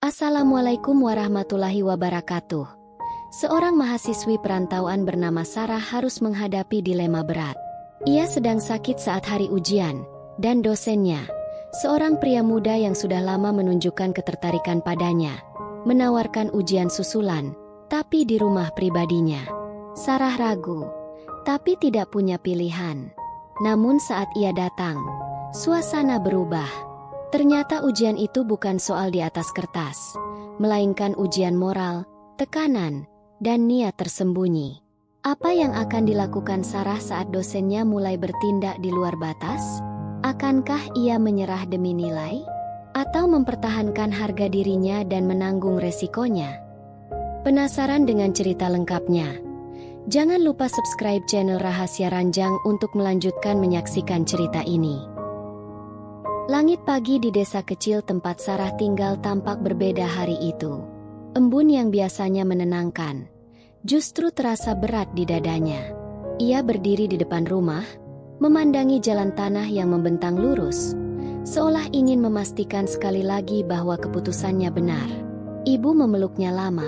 Assalamualaikum warahmatullahi wabarakatuh. Seorang mahasiswi perantauan bernama Sarah harus menghadapi dilema berat. Ia sedang sakit saat hari ujian, dan dosennya, seorang pria muda yang sudah lama menunjukkan ketertarikan padanya, menawarkan ujian susulan, tapi di rumah pribadinya. Sarah ragu, tapi tidak punya pilihan. Namun saat ia datang, suasana berubah. Ternyata ujian itu bukan soal di atas kertas, melainkan ujian moral, tekanan, dan niat tersembunyi. Apa yang akan dilakukan Sarah saat dosennya mulai bertindak di luar batas? Akankah ia menyerah demi nilai? Atau mempertahankan harga dirinya dan menanggung resikonya? Penasaran dengan cerita lengkapnya? Jangan lupa subscribe channel Rahasia Ranjang untuk melanjutkan menyaksikan cerita ini. Langit pagi di desa kecil tempat Sarah tinggal tampak berbeda hari itu. Embun yang biasanya menenangkan, justru terasa berat di dadanya. Ia berdiri di depan rumah, memandangi jalan tanah yang membentang lurus, seolah ingin memastikan sekali lagi bahwa keputusannya benar. Ibu memeluknya lama,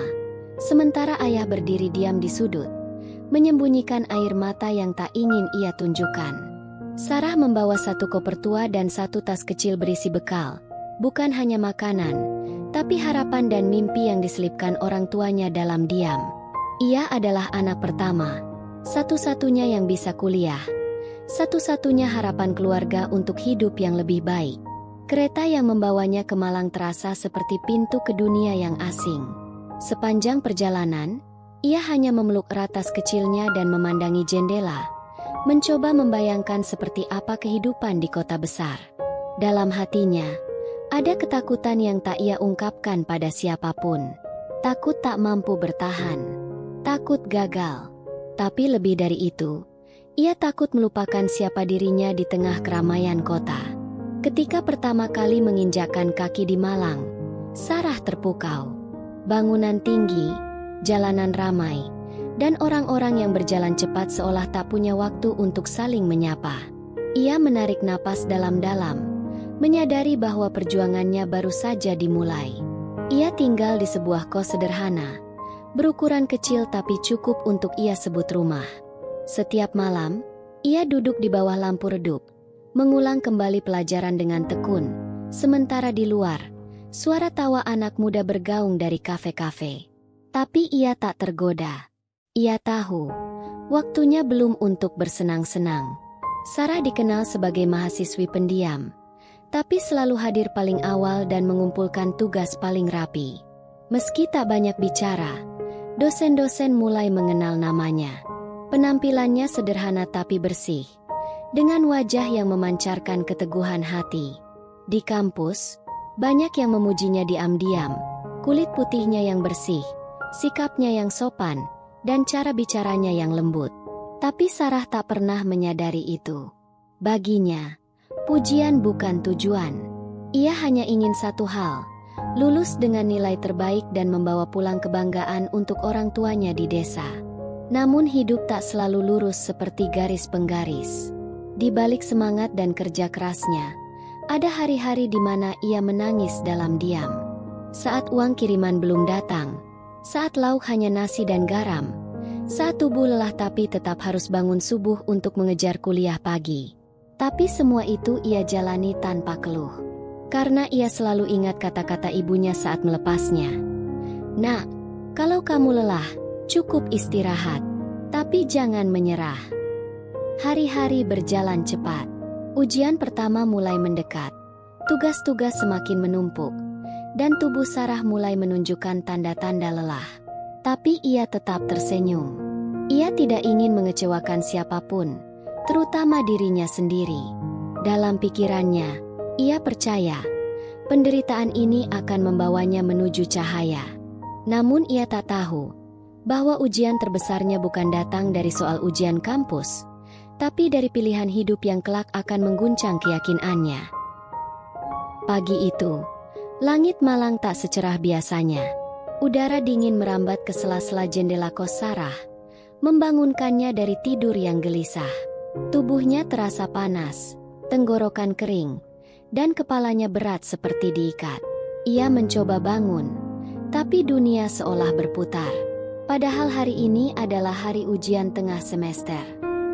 sementara ayah berdiri diam di sudut, menyembunyikan air mata yang tak ingin ia tunjukkan. Sarah membawa satu koper tua dan satu tas kecil berisi bekal, bukan hanya makanan, tapi harapan dan mimpi yang diselipkan orang tuanya dalam diam. Ia adalah anak pertama, satu-satunya yang bisa kuliah, satu-satunya harapan keluarga untuk hidup yang lebih baik. Kereta yang membawanya ke Malang terasa seperti pintu ke dunia yang asing. Sepanjang perjalanan, ia hanya memeluk erat tas kecilnya dan memandangi jendela, mencoba membayangkan seperti apa kehidupan di kota besar. Dalam hatinya, ada ketakutan yang tak ia ungkapkan pada siapapun. Takut tak mampu bertahan, takut gagal. Tapi lebih dari itu, ia takut melupakan siapa dirinya di tengah keramaian kota. Ketika pertama kali menginjakkan kaki di Malang, Sarah terpukau. Bangunan tinggi, jalanan ramai, dan orang-orang yang berjalan cepat seolah tak punya waktu untuk saling menyapa. Ia menarik napas dalam-dalam, menyadari bahwa perjuangannya baru saja dimulai. Ia tinggal di sebuah kos sederhana, berukuran kecil tapi cukup untuk ia sebut rumah. Setiap malam, ia duduk di bawah lampu redup, mengulang kembali pelajaran dengan tekun. Sementara di luar, suara tawa anak muda bergaung dari kafe-kafe. Tapi ia tak tergoda. Ia tahu, waktunya belum untuk bersenang-senang. Sarah dikenal sebagai mahasiswi pendiam, tapi selalu hadir paling awal dan mengumpulkan tugas paling rapi. Meski tak banyak bicara, dosen-dosen mulai mengenal namanya. Penampilannya sederhana tapi bersih, dengan wajah yang memancarkan keteguhan hati. Di kampus, banyak yang memujinya diam-diam, kulit putihnya yang bersih, sikapnya yang sopan, dan cara bicaranya yang lembut. Tapi Sarah tak pernah menyadari itu. Baginya, pujian bukan tujuan. Ia hanya ingin satu hal, lulus dengan nilai terbaik dan membawa pulang kebanggaan untuk orang tuanya di desa. Namun hidup tak selalu lurus seperti garis penggaris. Di balik semangat dan kerja kerasnya, ada hari-hari di mana ia menangis dalam diam. Saat uang kiriman belum datang, saat lauk hanya nasi dan garam, saat tubuh lelah tapi tetap harus bangun subuh untuk mengejar kuliah pagi. Tapi semua itu ia jalani tanpa keluh. Karena ia selalu ingat kata-kata ibunya saat melepasnya. "Nak, kalau kamu lelah, cukup istirahat. Tapi jangan menyerah." Hari-hari berjalan cepat. Ujian pertama mulai mendekat. Tugas-tugas semakin menumpuk. Dan tubuh Sarah mulai menunjukkan tanda-tanda lelah. Tapi ia tetap tersenyum. Ia tidak ingin mengecewakan siapapun, terutama dirinya sendiri. Dalam pikirannya, ia percaya, penderitaan ini akan membawanya menuju cahaya. Namun ia tak tahu, bahwa ujian terbesarnya bukan datang dari soal ujian kampus, tapi dari pilihan hidup yang kelak akan mengguncang keyakinannya. Pagi itu, langit Malang tak secerah biasanya. Udara dingin merambat ke sela-sela jendela kos Sarah, membangunkannya dari tidur yang gelisah. Tubuhnya terasa panas, tenggorokan kering, dan kepalanya berat seperti diikat. Ia mencoba bangun, tapi dunia seolah berputar. Padahal hari ini adalah hari ujian tengah semester.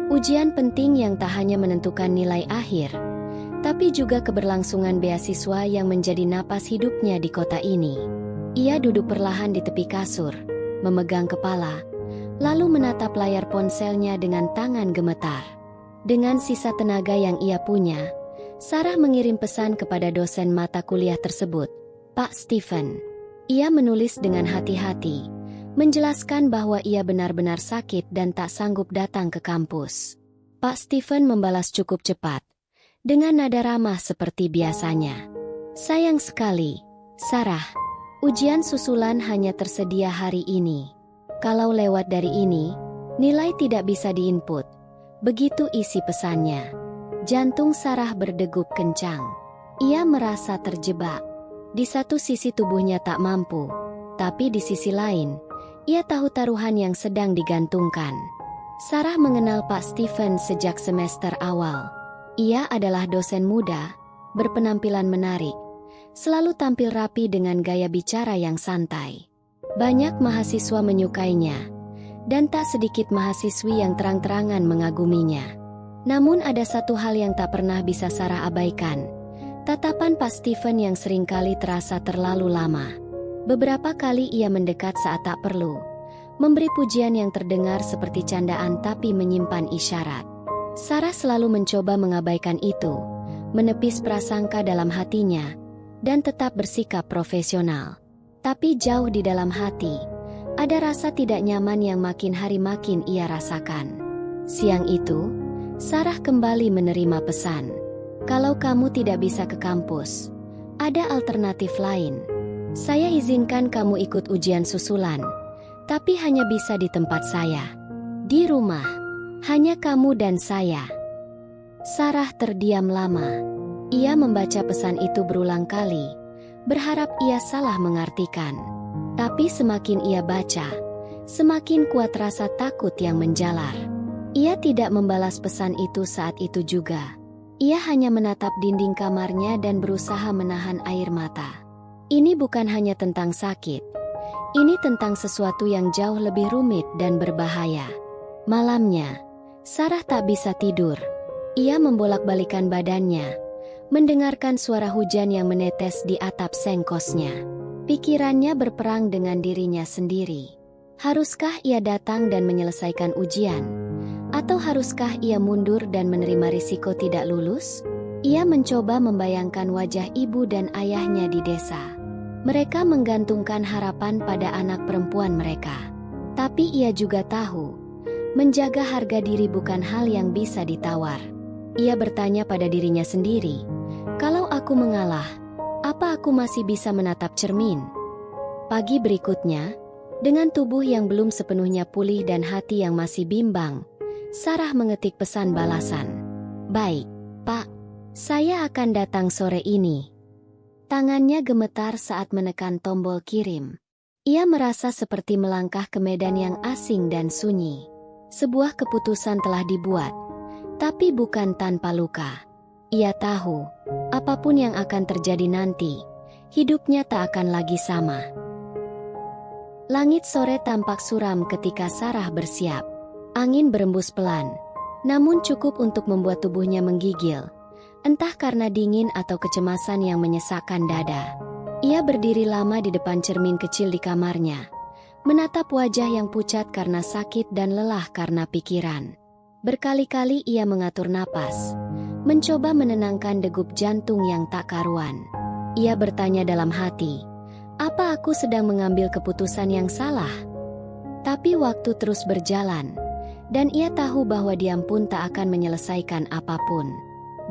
Ujian penting yang tak hanya menentukan nilai akhir, tapi juga keberlangsungan beasiswa yang menjadi napas hidupnya di kota ini. Ia duduk perlahan di tepi kasur, memegang kepala, lalu menatap layar ponselnya dengan tangan gemetar. Dengan sisa tenaga yang ia punya, Sarah mengirim pesan kepada dosen mata kuliah tersebut, Pak Stephen. Ia menulis dengan hati-hati, menjelaskan bahwa ia benar-benar sakit dan tak sanggup datang ke kampus. Pak Stephen membalas cukup cepat, dengan nada ramah seperti biasanya. Sayang sekali, Sarah. Ujian susulan hanya tersedia hari ini. Kalau lewat dari ini, nilai tidak bisa diinput. Begitu isi pesannya. Jantung Sarah berdegup kencang. Ia merasa terjebak. Di satu sisi tubuhnya tak mampu, tapi di sisi lain, ia tahu taruhan yang sedang digantungkan. Sarah mengenal Pak Stephen sejak semester awal. Ia adalah dosen muda, berpenampilan menarik, selalu tampil rapi dengan gaya bicara yang santai. Banyak mahasiswa menyukainya, dan tak sedikit mahasiswi yang terang-terangan mengaguminya. Namun ada satu hal yang tak pernah bisa Sarah abaikan, tatapan Pak Stephen yang seringkali terasa terlalu lama. Beberapa kali ia mendekat saat tak perlu, memberi pujian yang terdengar seperti candaan tapi menyimpan isyarat. Sarah selalu mencoba mengabaikan itu, menepis prasangka dalam hatinya, dan tetap bersikap profesional. Tapi jauh di dalam hati, ada rasa tidak nyaman yang makin hari makin ia rasakan. Siang itu, Sarah kembali menerima pesan. Kalau kamu tidak bisa ke kampus, ada alternatif lain. Saya izinkan kamu ikut ujian susulan, tapi hanya bisa di tempat saya. Di rumah, hanya kamu dan saya. Sarah terdiam lama. Ia membaca pesan itu berulang kali, berharap ia salah mengartikan. Tapi semakin ia baca, semakin kuat rasa takut yang menjalar. Ia tidak membalas pesan itu saat itu juga. Ia hanya menatap dinding kamarnya dan berusaha menahan air mata. Ini bukan hanya tentang sakit. Ini tentang sesuatu yang jauh lebih rumit dan berbahaya. Malamnya, Sarah tak bisa tidur. Ia membolak-balikan badannya, mendengarkan suara hujan yang menetes di atap sengkosnya. Pikirannya berperang dengan dirinya sendiri. Haruskah ia datang dan menyelesaikan ujian? Atau haruskah ia mundur dan menerima risiko tidak lulus? Ia mencoba membayangkan wajah ibu dan ayahnya di desa. Mereka menggantungkan harapan pada anak perempuan mereka. Tapi ia juga tahu, menjaga harga diri bukan hal yang bisa ditawar. Ia bertanya pada dirinya sendiri, kalau aku mengalah, apa aku masih bisa menatap cermin? Pagi berikutnya, dengan tubuh yang belum sepenuhnya pulih dan hati yang masih bimbang, Sarah mengetik pesan balasan. Baik, Pak. Saya akan datang sore ini. Tangannya gemetar saat menekan tombol kirim. Ia merasa seperti melangkah ke medan yang asing dan sunyi. Sebuah keputusan telah dibuat, tapi bukan tanpa luka. Ia tahu, apapun yang akan terjadi nanti, hidupnya tak akan lagi sama. Langit sore tampak suram ketika Sarah bersiap. Angin berembus pelan, namun cukup untuk membuat tubuhnya menggigil, entah karena dingin atau kecemasan yang menyesakkan dada. Ia berdiri lama di depan cermin kecil di kamarnya, menatap wajah yang pucat karena sakit dan lelah karena pikiran. Berkali-kali ia mengatur napas, mencoba menenangkan degup jantung yang tak karuan. Ia bertanya dalam hati, apa aku sedang mengambil keputusan yang salah? Tapi waktu terus berjalan, dan ia tahu bahwa diam pun tak akan menyelesaikan apapun.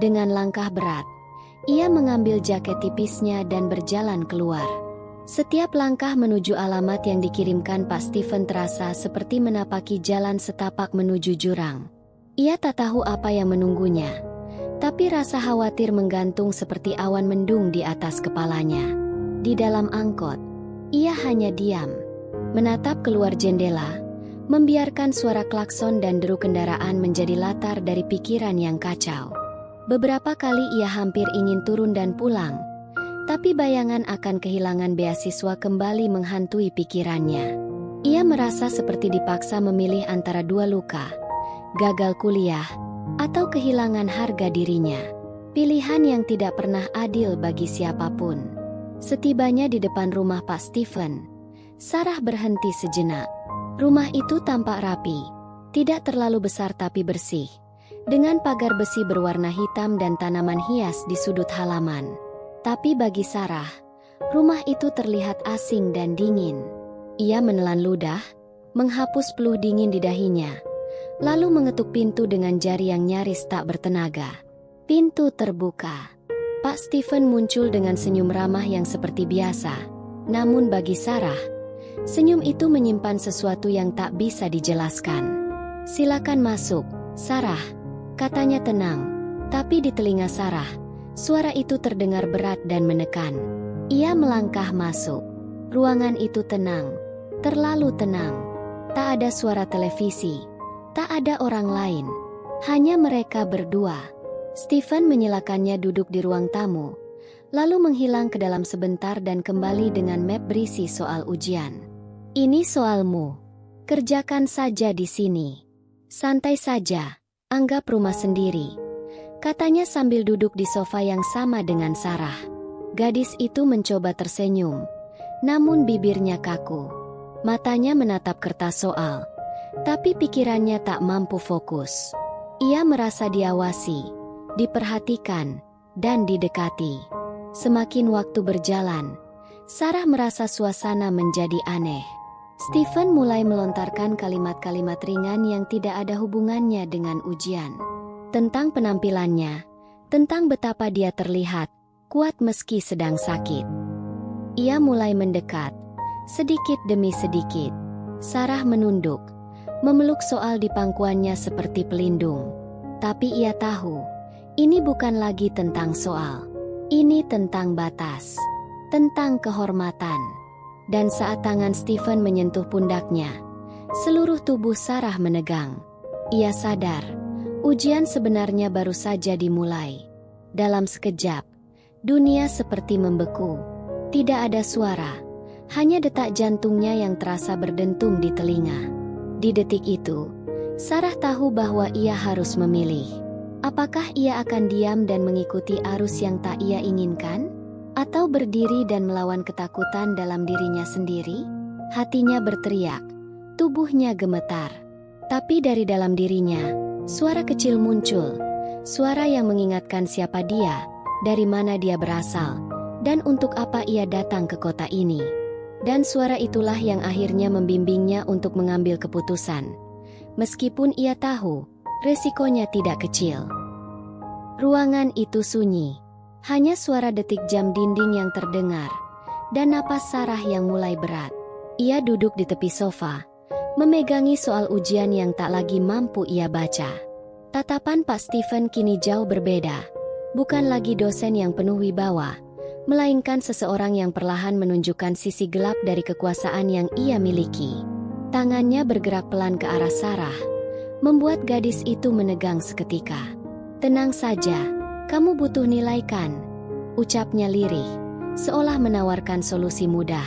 Dengan langkah berat, ia mengambil jaket tipisnya dan berjalan keluar. Setiap langkah menuju alamat yang dikirimkan Pak Stephen terasa seperti menapaki jalan setapak menuju jurang. Ia tak tahu apa yang menunggunya, tapi rasa khawatir menggantung seperti awan mendung di atas kepalanya. Di dalam angkot, ia hanya diam, menatap keluar jendela, membiarkan suara klakson dan deru kendaraan menjadi latar dari pikiran yang kacau. Beberapa kali ia hampir ingin turun dan pulang, Tapi bayangan akan kehilangan beasiswa kembali menghantui pikirannya. Ia merasa seperti dipaksa memilih antara dua luka, gagal kuliah, atau kehilangan harga dirinya. Pilihan yang tidak pernah adil bagi siapapun. Setibanya di depan rumah Pak Stephen, Sarah berhenti sejenak. Rumah itu tampak rapi, tidak terlalu besar tapi bersih, dengan pagar besi berwarna hitam dan tanaman hias di sudut halaman. Tapi bagi Sarah, rumah itu terlihat asing dan dingin. Ia menelan ludah, menghapus peluh dingin di dahinya, lalu mengetuk pintu dengan jari yang nyaris tak bertenaga. Pintu terbuka. Pak Stephen muncul dengan senyum ramah yang seperti biasa. Namun bagi Sarah, senyum itu menyimpan sesuatu yang tak bisa dijelaskan. "Silakan masuk, Sarah," katanya tenang. Tapi di telinga Sarah, suara itu terdengar berat dan menekan. Ia melangkah masuk. Ruangan itu tenang, terlalu tenang. Tak ada suara televisi, tak ada orang lain, hanya mereka berdua. Stephen menyilahkannya duduk di ruang tamu, lalu menghilang ke dalam sebentar dan kembali dengan map berisi soal ujian. "Ini soalmu. Kerjakan saja di sini. Santai saja, anggap rumah sendiri," katanya sambil duduk di sofa yang sama dengan Sarah. Gadis itu mencoba tersenyum, namun bibirnya kaku. Matanya menatap kertas soal, tapi pikirannya tak mampu fokus. Ia merasa diawasi, diperhatikan, dan didekati. Semakin waktu berjalan, Sarah merasa suasana menjadi aneh. Stephen mulai melontarkan kalimat-kalimat ringan yang tidak ada hubungannya dengan ujian. Tentang penampilannya, tentang betapa dia terlihat kuat meski sedang sakit. Ia mulai mendekat, sedikit demi sedikit. Sarah menunduk, memeluk soal di pangkuannya seperti pelindung. Tapi ia tahu, ini bukan lagi tentang soal. Ini tentang batas, tentang kehormatan. Dan saat tangan Stephen menyentuh pundaknya, seluruh tubuh Sarah menegang. Ia sadar, ujian sebenarnya baru saja dimulai. Dalam sekejap, dunia seperti membeku. Tidak ada suara, hanya detak jantungnya yang terasa berdentum di telinga. Di detik itu, Sarah tahu bahwa ia harus memilih. Apakah ia akan diam dan mengikuti arus yang tak ia inginkan? Atau berdiri dan melawan ketakutan dalam dirinya sendiri? Hatinya berteriak, tubuhnya gemetar. Tapi dari dalam dirinya, suara kecil muncul, suara yang mengingatkan siapa dia, dari mana dia berasal, dan untuk apa ia datang ke kota ini. Dan suara itulah yang akhirnya membimbingnya untuk mengambil keputusan. Meskipun ia tahu, resikonya tidak kecil. Ruangan itu sunyi, hanya suara detik jam dinding yang terdengar, dan napas Sarah yang mulai berat. Ia duduk di tepi sofa, memegangi soal ujian yang tak lagi mampu ia baca. Tatapan Pak Stephen kini jauh berbeda. Bukan lagi dosen yang penuh wibawa, melainkan seseorang yang perlahan menunjukkan sisi gelap dari kekuasaan yang ia miliki. Tangannya bergerak pelan ke arah Sarah, membuat gadis itu menegang seketika. "Tenang saja, kamu butuh nilai kan?" ucapnya lirih, seolah menawarkan solusi mudah.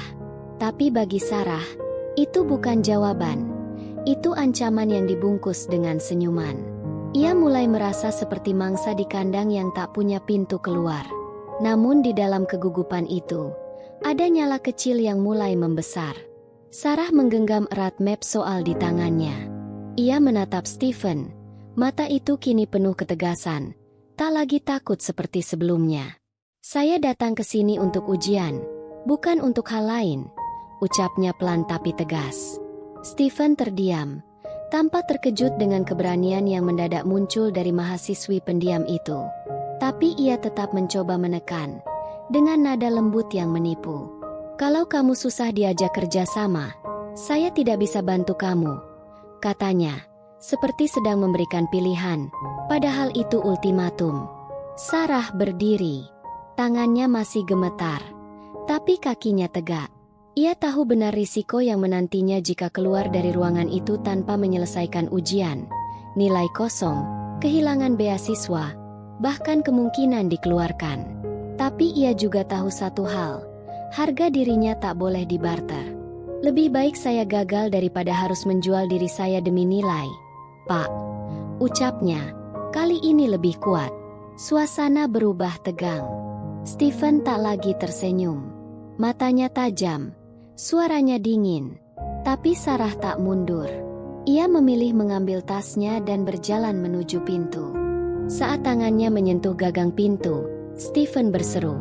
Tapi bagi Sarah, itu bukan jawaban. Itu ancaman yang dibungkus dengan senyuman. Ia mulai merasa seperti mangsa di kandang yang tak punya pintu keluar. Namun di dalam kegugupan itu, ada nyala kecil yang mulai membesar. Sarah menggenggam erat map soal di tangannya. Ia menatap Stephen, mata itu kini penuh ketegasan, tak lagi takut seperti sebelumnya. "Saya datang ke sini untuk ujian, bukan untuk hal lain," ucapnya pelan tapi tegas. Stephen terdiam, tampak terkejut dengan keberanian yang mendadak muncul dari mahasiswi pendiam itu. Tapi ia tetap mencoba menekan, dengan nada lembut yang menipu. "Kalau kamu susah diajak kerja sama, saya tidak bisa bantu kamu," katanya, seperti sedang memberikan pilihan, padahal itu ultimatum. Sarah berdiri, tangannya masih gemetar, tapi kakinya tegak. Ia tahu benar risiko yang menantinya jika keluar dari ruangan itu tanpa menyelesaikan ujian. Nilai kosong, kehilangan beasiswa, bahkan kemungkinan dikeluarkan. Tapi ia juga tahu satu hal, harga dirinya tak boleh dibarter. Lebih baik saya gagal daripada harus menjual diri saya demi nilai. Pak, ucapnya, kali ini lebih kuat. Suasana berubah tegang. Stephen tak lagi tersenyum. Matanya tajam, suaranya dingin. Tapi Sarah tak mundur. Ia memilih mengambil tasnya dan berjalan menuju pintu. Saat tangannya menyentuh gagang pintu, Stephen berseru,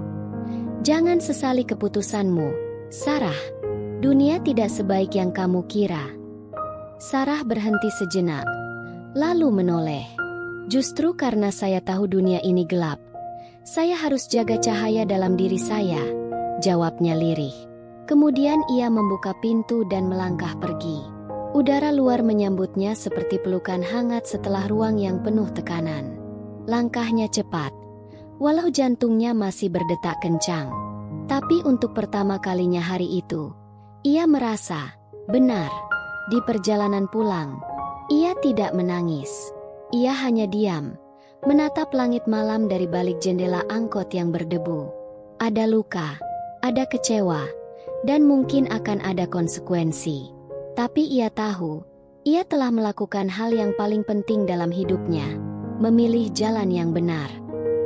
"Jangan sesali keputusanmu, Sarah. Dunia tidak sebaik yang kamu kira." Sarah berhenti sejenak, lalu menoleh. "Justru karena saya tahu dunia ini gelap, saya harus jaga cahaya dalam diri saya," jawabnya lirih. Kemudian ia membuka pintu dan melangkah pergi. Udara luar menyambutnya seperti pelukan hangat setelah ruang yang penuh tekanan. Langkahnya cepat, walau jantungnya masih berdetak kencang. Tapi untuk pertama kalinya hari itu, ia merasa, benar, di perjalanan pulang, ia tidak menangis. Ia hanya diam, menatap langit malam dari balik jendela angkot yang berdebu. Ada luka, ada kecewa, dan mungkin akan ada konsekuensi. Tapi ia tahu, ia telah melakukan hal yang paling penting dalam hidupnya, memilih jalan yang benar.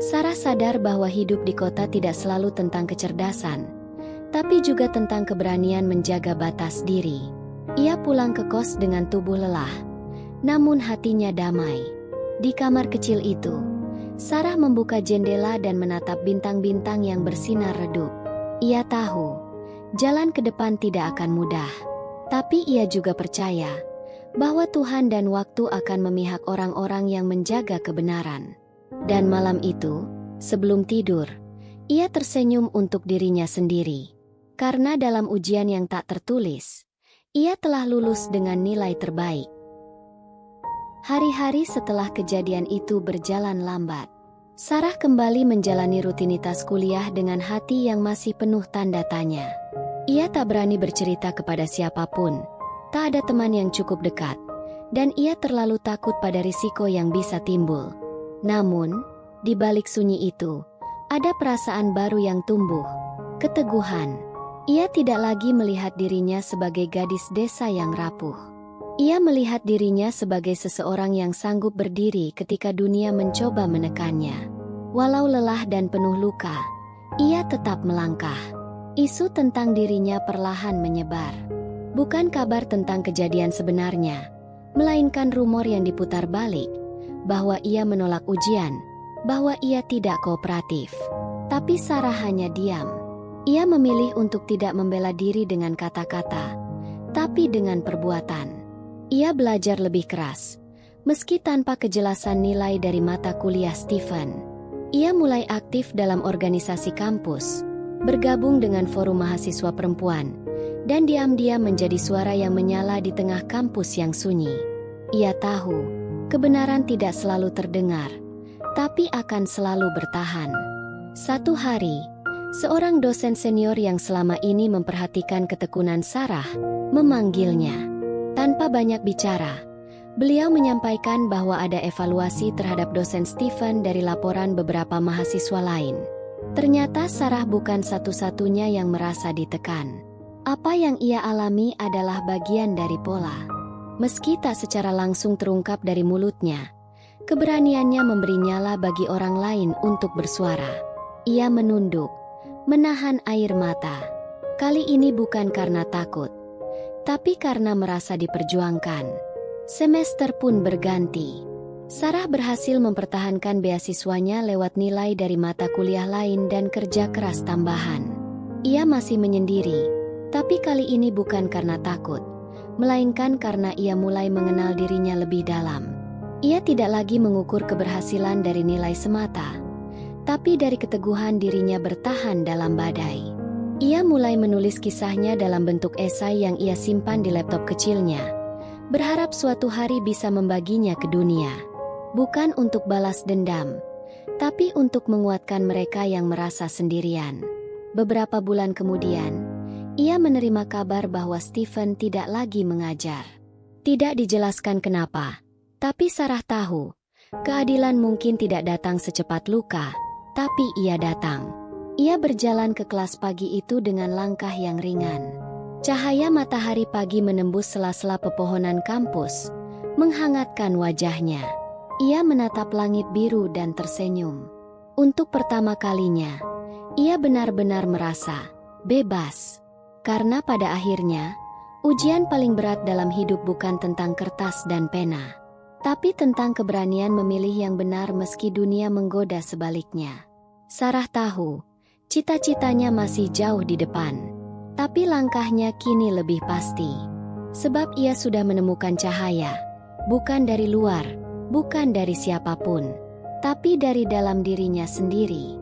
Sarah sadar bahwa hidup di kota tidak selalu tentang kecerdasan, tapi juga tentang keberanian menjaga batas diri. Ia pulang ke kos dengan tubuh lelah, namun hatinya damai. Di kamar kecil itu, Sarah membuka jendela dan menatap bintang-bintang yang bersinar redup. Ia tahu, jalan ke depan tidak akan mudah. Tapi ia juga percaya bahwa Tuhan dan waktu akan memihak orang-orang yang menjaga kebenaran. Dan malam itu, sebelum tidur, ia tersenyum untuk dirinya sendiri. Karena dalam ujian yang tak tertulis, ia telah lulus dengan nilai terbaik. Hari-hari setelah kejadian itu berjalan lambat. Sarah kembali menjalani rutinitas kuliah dengan hati yang masih penuh tanda tanya. Ia tak berani bercerita kepada siapapun, tak ada teman yang cukup dekat, dan ia terlalu takut pada risiko yang bisa timbul. Namun, di balik sunyi itu, ada perasaan baru yang tumbuh, keteguhan. Ia tidak lagi melihat dirinya sebagai gadis desa yang rapuh. Ia melihat dirinya sebagai seseorang yang sanggup berdiri ketika dunia mencoba menekannya. Walau lelah dan penuh luka, ia tetap melangkah. Isu tentang dirinya perlahan menyebar. Bukan kabar tentang kejadian sebenarnya, melainkan rumor yang diputar balik, bahwa ia menolak ujian, bahwa ia tidak kooperatif. Tapi Sarah hanya diam. Ia memilih untuk tidak membela diri dengan kata-kata, tapi dengan perbuatan. Ia belajar lebih keras, meski tanpa kejelasan nilai dari mata kuliah Stephen. Ia mulai aktif dalam organisasi kampus, bergabung dengan forum mahasiswa perempuan, dan diam-diam menjadi suara yang menyala di tengah kampus yang sunyi. Ia tahu, kebenaran tidak selalu terdengar, tapi akan selalu bertahan. Satu hari, seorang dosen senior yang selama ini memperhatikan ketekunan Sarah, memanggilnya. Tanpa banyak bicara, beliau menyampaikan bahwa ada evaluasi terhadap dosen Stephen dari laporan beberapa mahasiswa lain. Ternyata Sarah bukan satu-satunya yang merasa ditekan. Apa yang ia alami adalah bagian dari pola. Meski tak secara langsung terungkap dari mulutnya, keberaniannya memberi nyala bagi orang lain untuk bersuara. Ia menunduk, menahan air mata. Kali ini bukan karena takut, tapi karena merasa diperjuangkan. Semester pun berganti. Sarah berhasil mempertahankan beasiswanya lewat nilai dari mata kuliah lain dan kerja keras tambahan. Ia masih menyendiri, tapi kali ini bukan karena takut, melainkan karena ia mulai mengenal dirinya lebih dalam. Ia tidak lagi mengukur keberhasilan dari nilai semata, tapi dari keteguhan dirinya bertahan dalam badai. Ia mulai menulis kisahnya dalam bentuk esai yang ia simpan di laptop kecilnya, berharap suatu hari bisa membaginya ke dunia. Bukan untuk balas dendam, tapi untuk menguatkan mereka yang merasa sendirian. Beberapa bulan kemudian, ia menerima kabar bahwa Stephen tidak lagi mengajar. Tidak dijelaskan kenapa, tapi Sarah tahu, keadilan mungkin tidak datang secepat luka, tapi ia datang. Ia berjalan ke kelas pagi itu dengan langkah yang ringan. Cahaya matahari pagi menembus sela-sela pepohonan kampus, menghangatkan wajahnya. Ia menatap langit biru dan tersenyum. Untuk pertama kalinya, ia benar-benar merasa bebas. Karena pada akhirnya, ujian paling berat dalam hidup bukan tentang kertas dan pena, tapi tentang keberanian memilih yang benar meski dunia menggoda sebaliknya. Sarah tahu, cita-citanya masih jauh di depan, tapi langkahnya kini lebih pasti. Sebab ia sudah menemukan cahaya, bukan dari luar, bukan dari siapapun, tapi dari dalam dirinya sendiri.